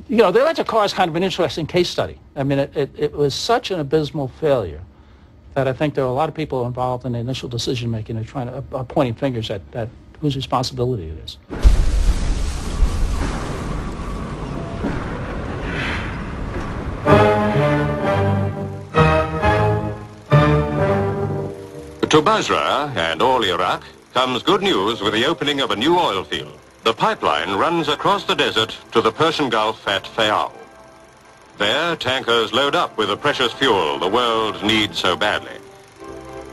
You know, the electric car is kind of an interesting case study. I mean, it was such an abysmal failure that I think there are a lot of people involved in the initial decision-making and trying to pointing fingers at whose responsibility it is. To Basra and all Iraq comes good news with the opening of a new oil field. The pipeline runs across the desert to the Persian Gulf at Fayal. There, tankers load up with the precious fuel the world needs so badly.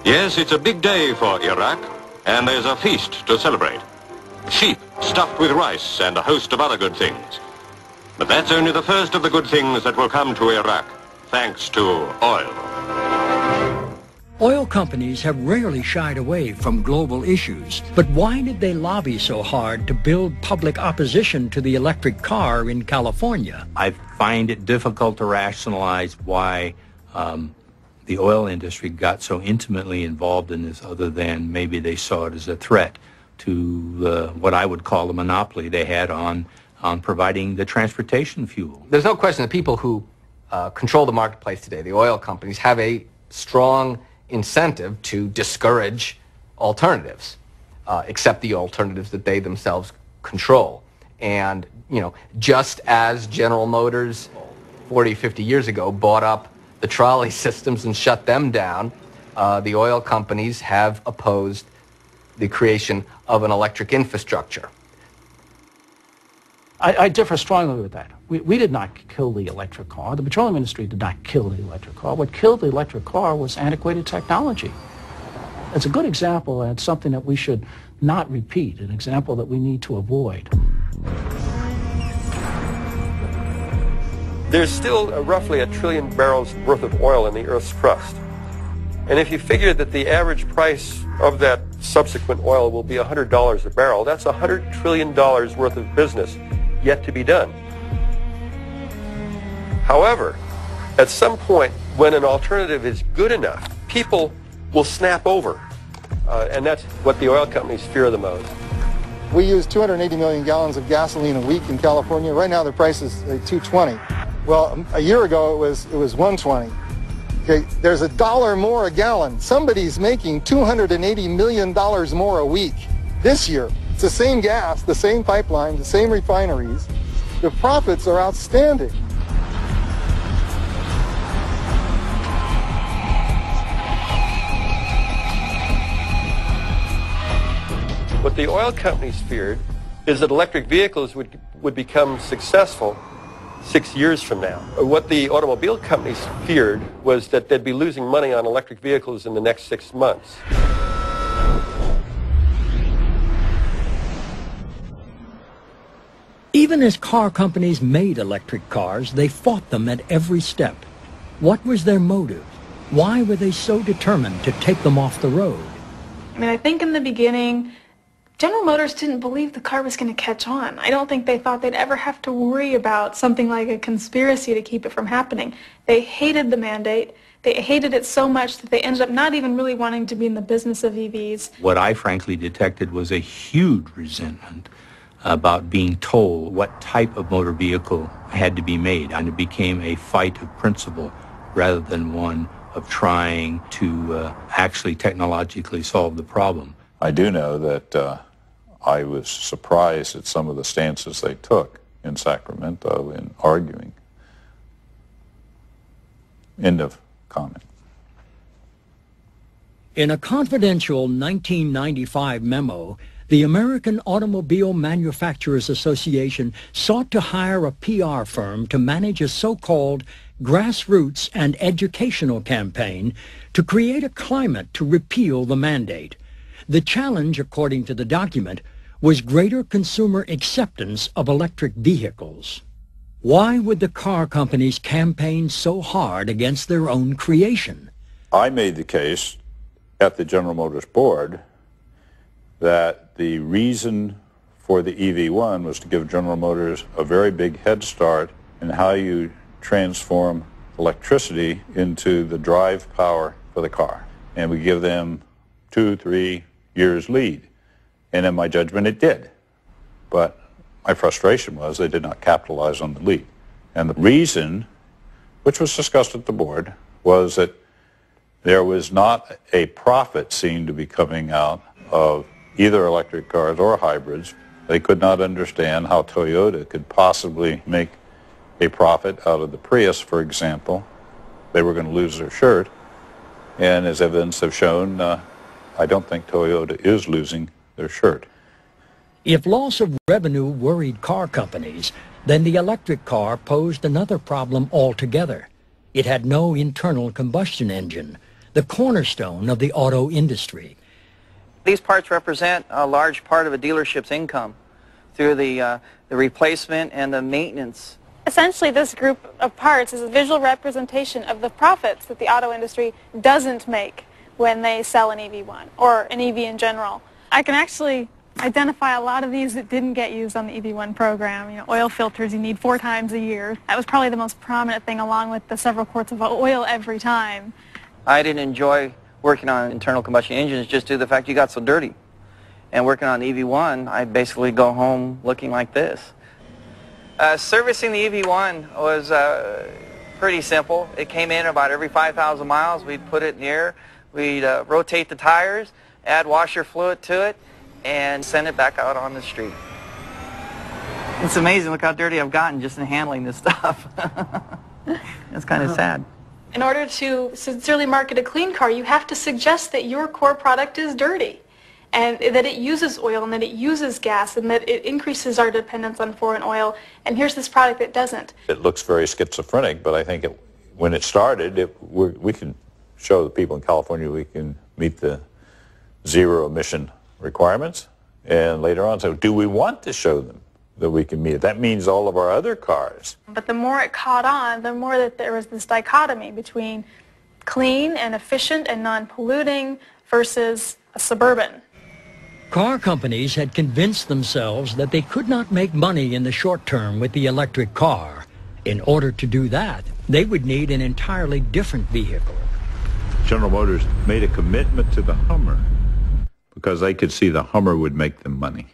Yes, it's a big day for Iraq, and there's a feast to celebrate. Sheep stuffed with rice and a host of other good things. But that's only the first of the good things that will come to Iraq, thanks to oil. Oil companies have rarely shied away from global issues, but why did they lobby so hard to build public opposition to the electric car in California? I find it difficult to rationalize why the oil industry got so intimately involved in this, other than maybe they saw it as a threat to what I would call the monopoly they had on providing the transportation fuel. There's no question that people who control the marketplace today, the oil companies, have a strong incentive to discourage alternatives, except the alternatives that they themselves control. And, you know, just as General Motors 40, 50 years ago bought up the trolley systems and shut them down, the oil companies have opposed the creation of an electric infrastructure. I differ strongly with that. We did not kill the electric car. The petroleum industry did not kill the electric car. What killed the electric car was antiquated technology. It's a good example, and it's something that we should not repeat, an example that we need to avoid. There's still roughly 1 trillion barrels worth of oil in the Earth's crust. And if you figure that the average price of that subsequent oil will be $100 a barrel, that's $100 trillion worth of business yet to be done. However, at some point when an alternative is good enough, people will snap over. And that's what the oil companies fear the most. We use 280 million gallons of gasoline a week in California. Right now the price is $2.20. Well, a year ago it was $1.20. Okay, there's $1 more a gallon. Somebody's making $280 million more a week this year. It's the same gas, the same pipeline, the same refineries. The profits are outstanding. What the oil companies feared is that electric vehicles would become successful 6 years from now. What the automobile companies feared was that they'd be losing money on electric vehicles in the next 6 months. Even as car companies made electric cars, they fought them at every step. What was their motive? Why were they so determined to take them off the road? I mean, I think in the beginning, General Motors didn't believe the car was going to catch on. I don't think they thought they'd ever have to worry about something like a conspiracy to keep it from happening. They hated the mandate. They hated it so much that they ended up not even really wanting to be in the business of EVs. What I frankly detected was a huge resentment about being told what type of motor vehicle had to be made, and it became a fight of principle rather than one of trying to actually technologically solve the problem. I do know that I was surprised at some of the stances they took in Sacramento in arguing. End of comment. In a confidential 1995 memo, the American Automobile Manufacturers Association sought to hire a PR firm to manage a so-called grassroots and educational campaign to create a climate to repeal the mandate. The challenge, according to the document, was greater consumer acceptance of electric vehicles. Why would the car companies campaign so hard against their own creation? I made the case at the General Motors board that the reason for the EV1 was to give General Motors a very big head start in how you transform electricity into the drive power for the car. And we give them 2-3 years lead. And in my judgment, it did. But My frustration was they did not capitalize on the lead. And the reason, which was discussed at the board, was that there was not a profit seen to be coming out of either electric cars or hybrids. They could not understand how Toyota could possibly make a profit out of the Prius, for example. They were going to lose their shirt. And as evidence have shown, I don't think Toyota is losing their shirt. If loss of revenue worried car companies, then the electric car posed another problem altogether. It had no internal combustion engine, the cornerstone of the auto industry. These parts represent a large part of a dealership's income through the replacement and the maintenance. Essentially, this group of parts is a visual representation of the profits that the auto industry doesn't make when they sell an EV1 or an EV in general. I can actually identify a lot of these that didn't get used on the EV1 program. You know, oil filters you need 4 times a year. That was probably the most prominent thing, along with the several quarts of oil every time. I didn't enjoy working on internal combustion engines just due to the fact you got so dirty. And working on the EV1, I basically go home looking like this. Servicing the EV1 was pretty simple. It came in about every 5,000 miles. We'd put it in the air. We'd rotate the tires, add washer fluid to it, and send it back out on the street. It's amazing. Look how dirty I've gotten just in handling this stuff. It's kind of sad. In order to sincerely market a clean car, you have to suggest that your core product is dirty, and that it uses oil, and that it uses gas, and that it increases our dependence on foreign oil, and here's this product that doesn't. It looks very schizophrenic, but I think when it started, we can show the people in California we can meet the zero emission requirements, and later on, so do we want to show them that we can meet it? That means all of our other cars. But the more it caught on, the more that there was this dichotomy between clean and efficient and non-polluting versus a suburban. Car companies had convinced themselves that they could not make money in the short term with the electric car. In order to do that, they would need an entirely different vehicle. General Motors made a commitment to the Hummer because they could see the Hummer would make them money.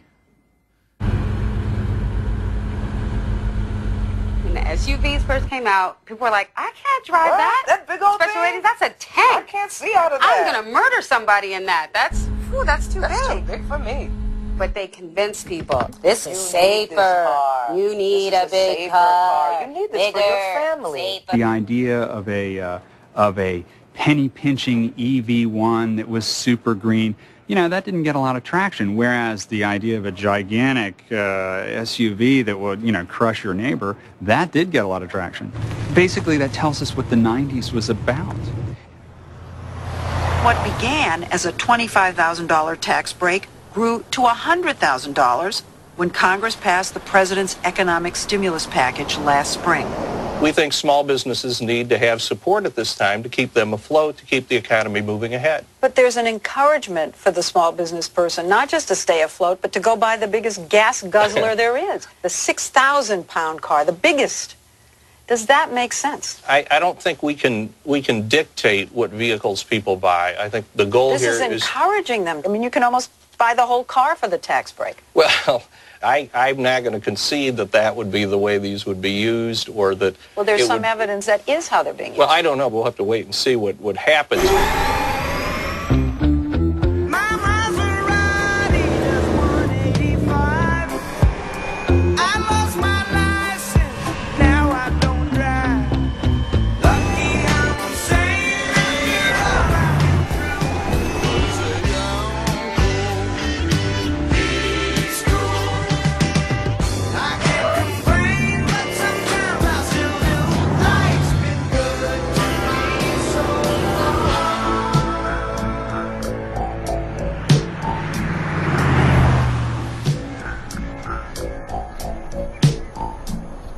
When the SUVs first came out, people were like, I can't drive that. That big old Especially thing? ladies, that's a tank. I can't see out of that. I'm going to murder somebody in that. That's too big. That's too big for me. But they convince people, this is You safer. need this car. You need This a is big safer car. You need this bigger, for your family. safer. The idea of a penny-pinching EV1 that was super green, you know, that didn't get a lot of traction, whereas the idea of a gigantic SUV that would, you know, crush your neighbor, that did get a lot of traction. Basically, that tells us what the 90s was about. What began as a $25,000 tax break grew to $100,000 when Congress passed the President's economic stimulus package last spring. We think small businesses need to have support at this time to keep them afloat, to keep the economy moving ahead. But there's an encouragement for the small business person, not just to stay afloat, but to go buy the biggest gas guzzler there is, the 6,000-pound car, the biggest. Does that make sense? I don't think we can dictate what vehicles people buy. I think the goal This here is encouraging them. I mean, you can almost buy the whole car for the tax break. Well, I'm not going to concede that that would be the way these would be used, or that... Well, there's some evidence that is how they're being used. Well, I don't know. We'll have to wait and see what happens.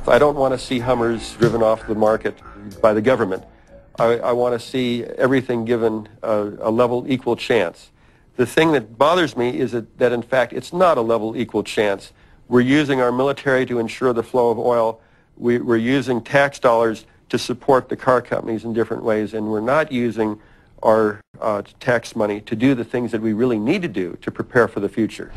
I don't want to see Hummers driven off the market by the government. I want to see everything given a level equal chance. The thing that bothers me is that in fact it's not a level equal chance. We're using our military to ensure the flow of oil. We're using tax dollars to support the car companies in different ways, and we're not using our tax money to do the things that we really need to do to prepare for the future.